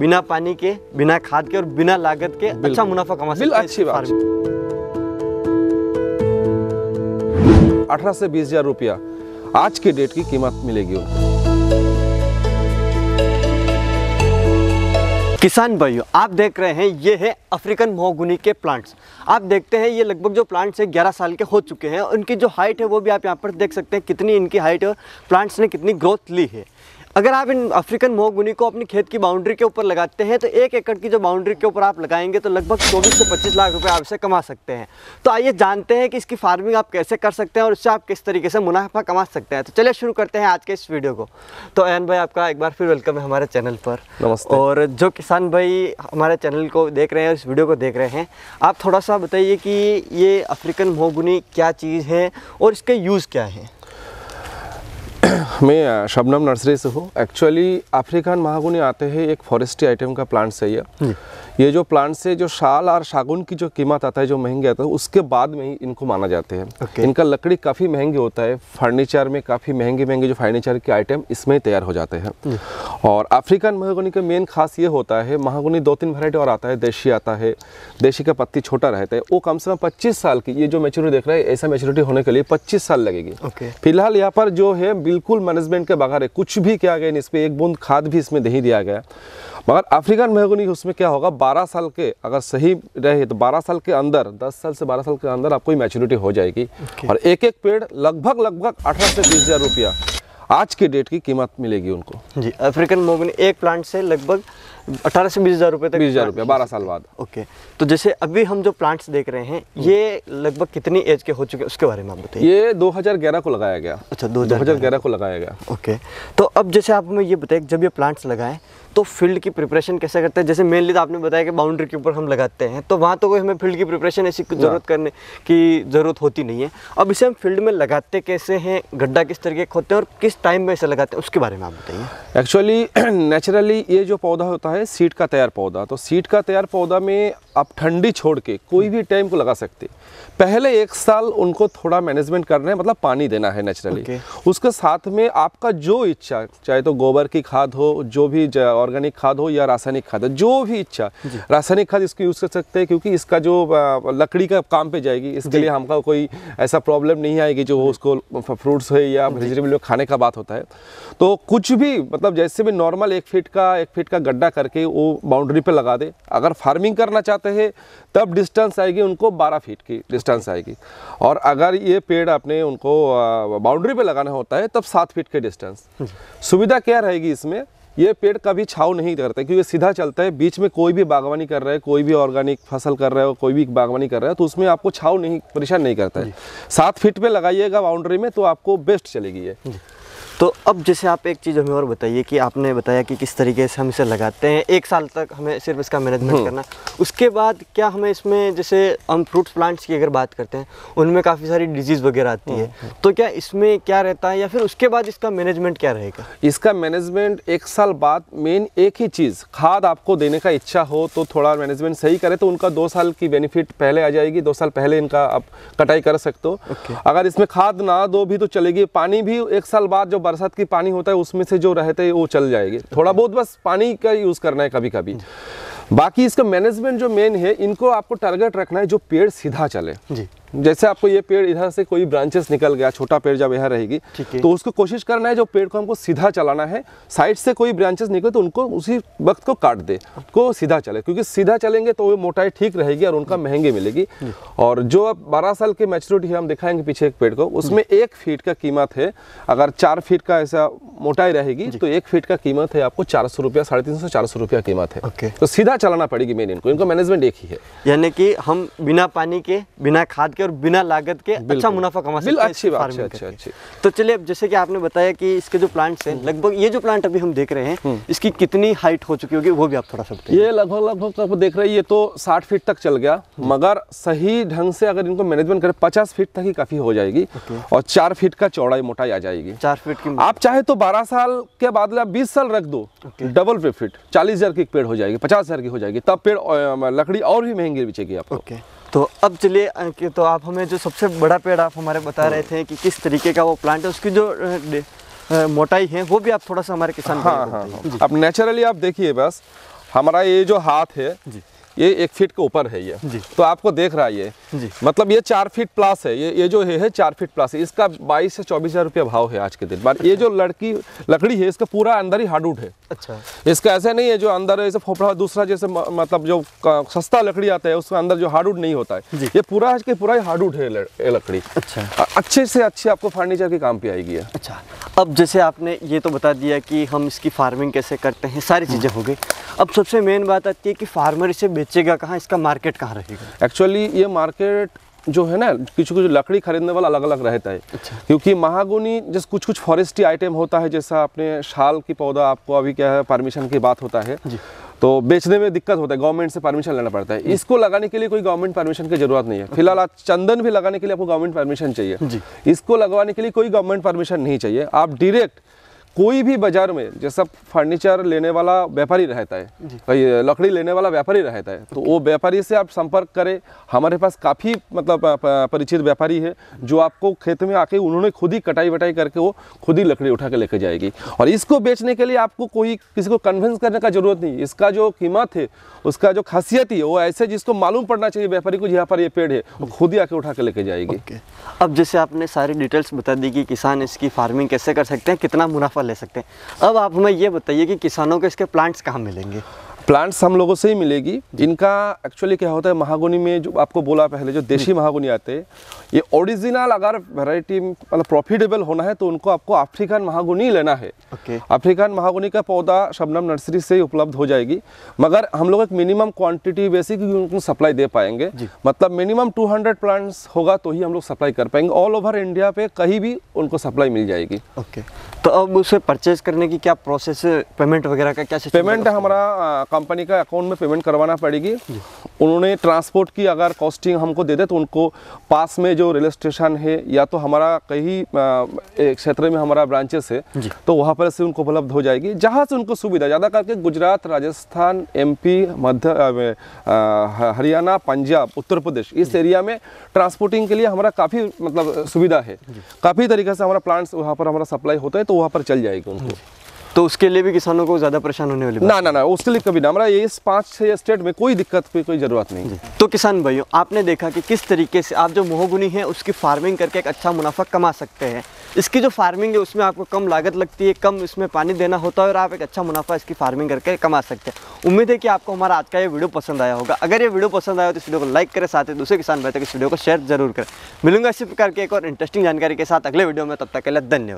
बिना पानी के, बिना खाद के और बिना लागत के अच्छा मुनाफा कमा सकते हैं। अच्छी बात। 18 से 20 हज़ार रुपया आज के डेट की कीमत मिलेगी उनको। किसान भाइयों, आप देख रहे हैं ये है अफ्रीकन महोगनी के प्लांट्स। आप देखते हैं ये लगभग जो प्लांट्स है 11 साल के हो चुके हैं। उनकी जो हाइट है वो भी आप यहाँ पर देख सकते हैं कितनी इनकी हाइट है, प्लांट्स ने कितनी ग्रोथ ली है। अगर आप इन अफ्रीकन महोगनी को अपनी खेत की बाउंड्री के ऊपर लगाते हैं तो 1 एकड़ की जो बाउंड्री के ऊपर आप लगाएंगे तो लगभग 24 से 25 लाख रुपए आप इसे कमा सकते हैं। तो आइए जानते हैं कि इसकी फार्मिंग आप कैसे कर सकते हैं और इससे आप किस तरीके से मुनाफा कमा सकते हैं। तो चलिए शुरू करते हैं आज के इस वीडियो को। तो अयन भाई, आपका एक बार फिर वेलकम है हमारे चैनल पर। नमस्ते। और जो किसान भाई हमारे चैनल को देख रहे हैं, इस वीडियो को देख रहे हैं, आप थोड़ा सा बताइए कि ये अफ्रीकन महोगनी क्या चीज़ है और इसके यूज़ क्या है। मैं शबनम नर्सरी से हूँ। एक्चुअली अफ्रीकन महोगनी आते हैं एक फॉरेस्ट्री आइटम का प्लांट से ये जो प्लांट से जो शाल और शागुन की जो कीमत आता है, जो महंगे आता है, उसके बाद में ही इनको माना जाते हैं। इनका लकड़ी काफ़ी महंगी होता है। फर्नीचर में काफ़ी महंगे जो फर्नीचर के आइटम इसमें तैयार हो जाते हैं। और अफ्रीकन महोगनी का मेन खास ये होता है, महोगनी 2-3 वैरायटी और आता है। देशी आता है, देशी का पत्ती छोटा रहता है, वो कम से कम 25 साल की, ये जो मैच्योरिटी देख रहे हैं ऐसा मैच्योरिटी होने के लिए 25 साल लगेगी। फिलहाल यहाँ पर जो है बिल्कुल मैनेजमेंट के बगैर है, कुछ भी किया गया, इस पर एक बूंद खाद भी इसमें नहीं दिया गया। मगर अफ्रीकन महोगनी उसमें क्या होगा, 12 साल के अगर सही रहे तो 12 साल के अंदर, 10 साल से 12 साल के अंदर आपको मैच्योरिटी हो जाएगी। और एक एक पेड़ लगभग 18 से 20 हज़ार रुपया आज के डेट की कीमत मिलेगी उनको। जी, अफ्रीकन महोगनी एक प्लांट से लगभग 18 से 20 हज़ार रुपये तक। 20 हज़ार रुपया 12 साल बाद। ओके, तो जैसे अभी हम जो प्लांट्स देख रहे हैं ये लगभग कितनी एज के हो चुके हैं उसके बारे में आप बताइए। ये 2011 को लगाया गया। अच्छा, 2011 को लगाया गया। ओके, तो अब जैसे आप हमें ये बताइए, जब ये प्लांट्स लगाएं तो फील्ड की प्रिपरेशन कैसे करते हैं। जैसे मेनली तो आपने बताया कि बाउंड्री के ऊपर हम लगाते हैं, तो वहाँ तो कोई हमें फील्ड की प्रिपरेशन ऐसी कुछ ज़रूरत करने की ज़रूरत होती नहीं है। अब इसे हम फील्ड में लगाते कैसे हैं, गड्ढा किस तरीके के होते हैं और किस टाइम में इसे लगाते हैं, उसके बारे में आप बताइए। एक्चुअली नेचुरली ये जो पौधा होता है सीड का तैयार पौधा, तो सीड का तैयार पौधा में आप ठंडी छोड़ के कोई भी टाइम को लगा सकते। पहले 1 साल उनको थोड़ा मैनेजमेंट करना है, मतलब पानी देना है नेचुरली। उसके साथ में आपका जो इच्छा, चाहे तो गोबर की खाद हो, जो भी ऑर्गेनिक खाद हो या रासायनिक खाद हो, जो भी इच्छा, रासायनिक खाद इसको यूज़ कर सकते हैं क्योंकि इसका जो लकड़ी का काम पे जाएगी, इसके लिए हमका कोई ऐसा प्रॉब्लम नहीं आएगी जो उसको फ्रूट्स है या वेजिटेबल खाने का बात होता है। तो कुछ भी मतलब जैसे भी नॉर्मल 1 फीट का गड्ढा करके वो बाउंड्री पे लगा दे। अगर फार्मिंग करना चाहते हैं तब डिस्टेंस आएगी उनको 12 फीट की डिस्टेंस आएगी। और अगर ये पेड़ आपने उनको बाउंड्री पे लगाना होता है तब 7 फीट के डिस्टेंस। सुविधा क्या रहेगी इसमें, ये पेड़ कभी छाव नहीं करता क्योंकि सीधा चलता है। बीच में कोई भी बागवानी कर रहा है, कोई भी ऑर्गेनिक फसल कर रहा है, कोई भी बागवानी कर रहा है, तो उसमें आपको छाव नहीं, परेशान नहीं करता है। 7 फीट पे लगाइएगा बाउंड्री में तो आपको बेस्ट चलेगी ये। तो अब जैसे आप एक चीज़ हमें और बताइए कि आपने बताया कि किस तरीके से हम इसे लगाते हैं, 1 साल तक हमें सिर्फ इसका मैनेजमेंट करना। उसके बाद क्या हमें इसमें, जैसे हम फ्रूट्स प्लांट्स की अगर बात करते हैं उनमें काफ़ी सारी डिजीज़ वगैरह आती है, तो क्या इसमें क्या रहता है या फिर उसके बाद इसका मैनेजमेंट क्या रहेगा। इसका मैनेजमेंट 1 साल बाद मेन एक ही चीज़, खाद आपको देने का इच्छा हो तो थोड़ा मैनेजमेंट सही करे तो उनका 2 साल की बेनिफिट पहले आ जाएगी। 2 साल पहले इनका आप कटाई कर सकते हो। अगर इसमें खाद ना दो भी तो चलेगी। पानी भी 1 साल बाद जो बरसात की पानी होता है उसमें से जो रहते हैं वो चल जाएगी। थोड़ा बहुत बस पानी का यूज़ करना है कभी कभी। बाकी इसका मैनेजमेंट जो मेन है, इनको आपको टारगेट रखना है जो पेड़ सीधा चले। जैसे आपको ये पेड़ इधर से कोई ब्रांचेस निकल गया, छोटा पेड़ जब यहाँ रहेगी तो उसको कोशिश करना है जो पेड़ को हमको सीधा चलाना है। साइड से कोई ब्रांचेस निकले तो उनको उसी वक्त को काट दे, को सीधा चले, क्योंकि सीधा चलेंगे तो वो मोटाई ठीक रहेगी और उनका महंगे मिलेगी। और जो अब 12 साल की मैच्योरिटी है हम दिखाएंगे पीछे एक पेड़ को, उसमें 1 फीट का कीमत है। अगर 4 फीट का ऐसा मोटाई रहेगी तो 1 फीट का कीमत है आपको 400 रुपया, 350 से 400 रुपया कीमत है। तो सीधा चलाना पड़ेगी मेन इनको मैनेजमेंट एक ही है। यानी कि हम बिना पानी के, बिना खाद के और बिना लागत के अच्छा मुनाफा कमा सकते हैं। अच्छी बात है, अच्छी। तो चलिए, अब जैसे कि आपने बताया कि इसके जो प्लांट्स हैं, लगभग ये जो प्लांट अभी हम देख रहे हैं इसकी कितनी हाइट हो चुकी होगी वो भी आप थोड़ा सा बताइए। ये लगभग देख रहे हैं, ये तो 60 फीट तक चल गया, मगर सही ढंग से अगर इनको मैनेजमेंट करें 50 फीट तक ही काफी हो जाएगी। और 4 फीट का चौड़ाई मोटाई आ जाएगी। 4 फीट की आप चाहे तो 12 साल के बाद 20 साल रख दो, डबल पे फीट 40 हज़ार की पेड़ हो जाएगी, 50 हज़ार की हो जाएगी, तब पेड़ लकड़ी और भी महंगी बेचेगी आपको। तो अब चलिए, तो आप हमें जो सबसे बड़ा पेड़ आप हमारे बता रहे थे कि किस तरीके का वो प्लांट है, उसकी जो मोटाई है वो भी आप थोड़ा सा हमारे किसान हाँ। अब नेचुरली आप देखिए, बस हमारा ये जो हाथ है जी, ये 1 फीट के ऊपर है ये जी। तो आपको देख रहा है ये जी। मतलब ये 4 फीट प्लस है, ये जो है 4 फीट प्लस है। इसका 22 से 24 हज़ार रुपया भाव है आज के दिन। पर ये जो लकड़ी है इसका पूरा अंदर ही हार्डवुड है। अच्छा, इसका ऐसा नहीं है जो अंदर ऐसे फोफड़ा दूसरा जैसे मतलब जो सस्ता लकड़ी आता है उसका अंदर जो हार्डवुड नहीं होता है। ये पूरा के पूरा ही हार्डवुड है ये लकड़ी। अच्छा, अच्छे से अच्छी आपको फर्नीचर के काम पे आएगी ये। अच्छा। अब जैसे आपने ये तो बता दिया कि हम इसकी फार्मिंग कैसे करते हैं, सारी चीज़ें हो गई। अब सबसे मेन बात आती है कि फार्मर इसे बेचेगा कहाँ, इसका मार्केट कहाँ रहेगा? एक्चुअली ये मार्केट जो है ना, कुछ लकड़ी खरीदने वाला अलग अलग रहता है। अच्छा। क्योंकि महागुनी जैसे कुछ फॉरेस्ट्री आइटम होता है, जैसा आपने शाल की पौधा आपको अभी क्या है परमिशन की बात होता है जी। तो बेचने में दिक्कत होता है, गवर्नमेंट से परमिशन लेना पड़ता है। इसको लगाने के लिए कोई गवर्नमेंट परमिशन की जरूरत नहीं है। फिलहाल आज चंदन भी लगाने के लिए आपको गवर्नमेंट परमिशन चाहिए। जी। इसको लगवाने के लिए कोई गवर्नमेंट परमिशन नहीं चाहिए। आप डायरेक्ट कोई भी बाजार में जैसा फर्नीचर लेने वाला व्यापारी रहता है, कोई लकड़ी लेने वाला व्यापारी रहता है, तो वो व्यापारी से आप संपर्क करें। हमारे पास काफ़ी मतलब परिचित व्यापारी है जो आपको खेत में आके उन्होंने खुद ही कटाई वटाई करके वो खुद ही लकड़ी उठा के लेके जाएगी। और इसको बेचने के लिए आपको कोई किसी को कन्विंस करने का जरूरत नहीं। इसका जो कीमत है, उसका जो खासियत है वो ऐसे जिसको मालूम पड़ना चाहिए व्यापारी को, यहाँ पर ये पेड़ है, वो खुद ही आके उठा के लेके जाएगी। अब जैसे आपने सारी डिटेल्स बता दी कि किसान इसकी फार्मिंग कैसे कर सकते हैं, कितना मुनाफा ले सकते हैं। अब आप हमें ये बताइए कि किसानों को इसके प्लांट्स कहाँ मिलेंगे? प्लांट्स हम लोगों से ही मिलेगी। इनका एक्चुअली क्या होता है, महागुनी में जो आपको बोला पहले, जो देशी महागुनी आते हैं, ये ओरिजिनल अगर वैरायटी मतलब प्रॉफिटेबल होना है तो उनको आपको अफ्रीकन महागुनी लेना है। ओके। अफ्रीकन महागुनी का पौधा शबनम नर्सरी से ही उपलब्ध हो जाएगी, मगर हम लोग एक मिनिमम क्वांटिटी बेसिक उनको सप्लाई दे पाएंगे। मतलब मिनिमम 200 प्लांट्स होगा तो ही हम लोग सप्लाई कर पाएंगे। ऑल ओवर इंडिया पे कहीं भी उनको सप्लाई मिल जाएगी। ओके। तो अब उसे परचेज करने की क्या प्रोसेस, पेमेंट वगैरह का क्या सिस्टम? पेमेंट हमारा कंपनी का अकाउंट में पेमेंट करवाना पड़ेगी। उन्होंने ट्रांसपोर्ट की अगर कॉस्टिंग हमको दे दे तो उनको पास में जो रेलवे स्टेशन है या तो हमारा कहीं क्षेत्र में हमारा ब्रांचेस है तो वहाँ पर से उनको उपलब्ध हो जाएगी। जहाँ से उनको सुविधा, ज़्यादा करके गुजरात, राजस्थान, MP, हरियाणा, पंजाब, उत्तर प्रदेश, इस एरिया में ट्रांसपोर्टिंग के लिए हमारा काफ़ी मतलब सुविधा है। काफ़ी तरीके से हमारा प्लांट्स वहाँ पर हमारा सप्लाई होता है तो वहाँ पर चल जाएगी उनको। तो उसके लिए भी किसानों को ज़्यादा परेशान होने वाली ना उसके लिए कभी ना, हमारा ये 5-6 स्टेट में कोई दिक्कत की कोई ज़रूरत नहीं। तो किसान भाइयों, आपने देखा कि किस तरीके से आप जो मोहगुनी है उसकी फार्मिंग करके एक अच्छा मुनाफा कमा सकते हैं। इसकी जो फार्मिंग है उसमें आपको कम लागत लगती है, कम इसमें पानी देना होता है और आप एक अच्छा मुनाफा इसकी फार्मिंग करके कमा सकते हैं। उम्मीद है कि आपको हमारा आज का ये वीडियो पसंद आया होगा। अगर ये वीडियो पसंद आया तो इस वीडियो को लाइक करें, साथ ही दूसरे किसान भाई तक इस वीडियो को शेयर जरूर करें। मिलूंगा इसी प्रकार के एक और इंटरेस्टिंग जानकारी के साथ अगले वीडियो में, तब तक के लिए धन्यवाद।